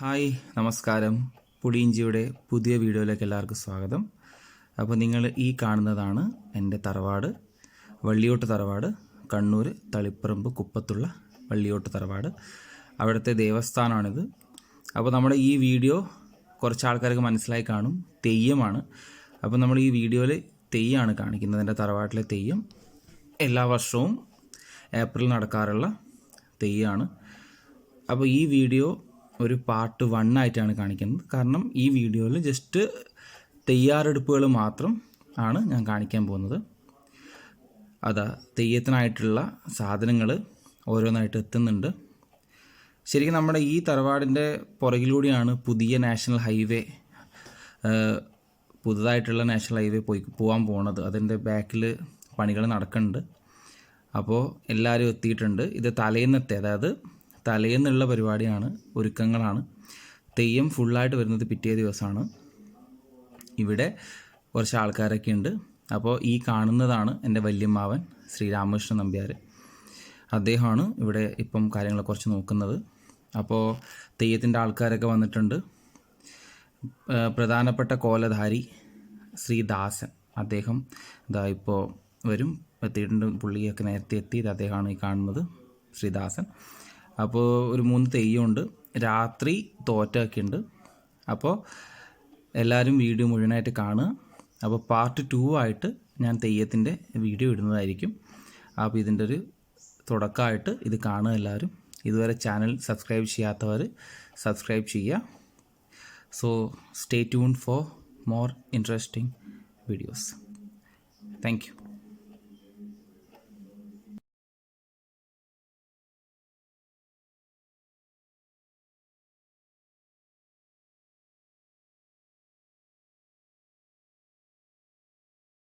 Hi നമസ്കാരം. പുളിയിഞ്ചിയുടെ പുതിയ വീഡിയോയിലേക്ക് എല്ലാവർക്കും സ്വാഗതം. അപ്പോൾ നിങ്ങൾ ഈ കാണുന്നതാണ് എൻ്റെ തറവാട്, വള്ളിയോട്ട് തറവാട്, കണ്ണൂർ തളിപ്പറമ്പ് കുപ്പത്തുള്ള വള്ളിയോട്ട് തറവാട്. അവിടുത്തെ ദേവസ്ഥാനമാണിത്. അപ്പോൾ നമ്മുടെ ഈ വീഡിയോ കുറച്ച് ആൾക്കാർക്ക് മനസ്സിലായി കാണും, തെയ്യമാണ്. അപ്പോൾ നമ്മൾ ഈ വീഡിയോയിൽ തെയ്യമാണ് കാണിക്കുന്നത്. എൻ്റെ തറവാട്ടിലെ തെയ്യം എല്ലാ വർഷവും ഏപ്രിൽ നടക്കാറുള്ള തെയ്യമാണ്. അപ്പോൾ ഈ വീഡിയോ ഒരു പാർട്ട് 1 ആയിട്ടാണ് കാണിക്കുന്നത്. കാരണം ഈ വീഡിയോയിൽ ജസ്റ്റ് തയ്യാറെടുപ്പുകൾ മാത്രം ആണ് ഞാൻ കാണിക്കാൻ പോകുന്നത്. അതാ തെയ്യത്തിനായിട്ടുള്ള സാധനങ്ങൾ ഓരോന്നായിട്ട് എത്തുന്നുണ്ട്. ശരിക്കും നമ്മുടെ ഈ തറവാടിൻ്റെ പുറകിലൂടെയാണ് പുതിയ നാഷണൽ ഹൈവേ, പുതുതായിട്ടുള്ള നാഷണൽ ഹൈവേ പോകാൻ പോണത്. അതിൻ്റെ ബാക്കിൽ പണികൾ നടക്കുന്നുണ്ട്. അപ്പോൾ എല്ലാവരും എത്തിയിട്ടുണ്ട്. ഇത് അതായത് തലേന്നുള്ള പരിപാടിയാണ്, ഒരുക്കങ്ങളാണ്. തെയ്യം ഫുള്ളായിട്ട് വരുന്നത് പിറ്റേ ദിവസമാണ്. ഇവിടെ കുറച്ച് ആൾക്കാരൊക്കെ ഉണ്ട്. അപ്പോൾ ഈ കാണുന്നതാണ് എൻ്റെ വല്യമ്മാവൻ ശ്രീ രാമകൃഷ്ണൻ നമ്പ്യാർ. അദ്ദേഹമാണ് ഇവിടെ ഇപ്പം കാര്യങ്ങളെ കുറച്ച് നോക്കുന്നത്. അപ്പോൾ തെയ്യത്തിൻ്റെ ആൾക്കാരൊക്കെ വന്നിട്ടുണ്ട്. പ്രധാനപ്പെട്ട കോലധാരി ശ്രീ ദാസൻ, അദ്ദേഹം ഇതാ ഇപ്പോൾ വരും, എത്തിയിട്ടുണ്ട്. പുള്ളിയൊക്കെ നേരത്തെ എത്തി. ഇത് അദ്ദേഹമാണ് ഈ കാണുന്നത്, ശ്രീദാസൻ. അപ്പോൾ ഒരു 3 തെയ്യമുണ്ട്. രാത്രി തോറ്റൊക്കെ ഉണ്ട്. അപ്പോൾ എല്ലാവരും വീഡിയോ മുഴുവനായിട്ട് കാണുക. അപ്പോൾ പാർട്ട് 2 ആയിട്ട് ഞാൻ തെയ്യത്തിൻ്റെ വീഡിയോ ഇടുന്നതായിരിക്കും. അപ്പോൾ ഇതിൻ്റെ ഒരു തുടക്കമായിട്ട് ഇത് കാണുക എല്ലാവരും. ഇതുവരെ ചാനൽ സബ്സ്ക്രൈബ് ചെയ്യാത്തവർ സബ്സ്ക്രൈബ് ചെയ്യുക. So stay tuned for more interesting videos. Thank you.